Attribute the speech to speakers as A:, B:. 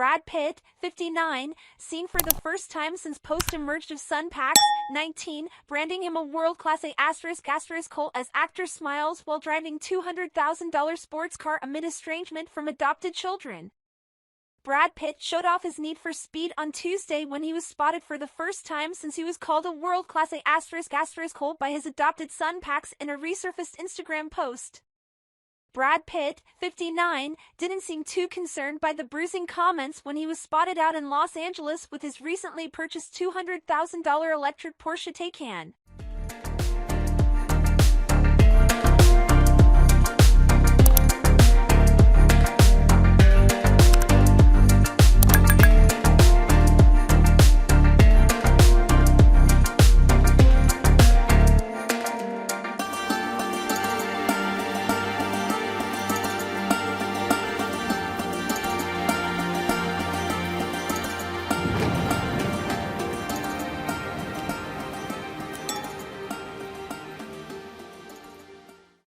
A: Brad Pitt, 59, seen for the first time since post-emerged of Sun Pax, 19, branding him a world-class **** as actor smiles while driving $200,000 sports car amid estrangement from adopted children. Brad Pitt showed off his need for speed on Tuesday when he was spotted for the first time since he was called a world-class **** by his adopted son Pax in a resurfaced Instagram post. Brad Pitt, 59, didn't seem too concerned by the bruising comments when he was spotted out in Los Angeles with his recently purchased $200,000 electric Porsche Taycan.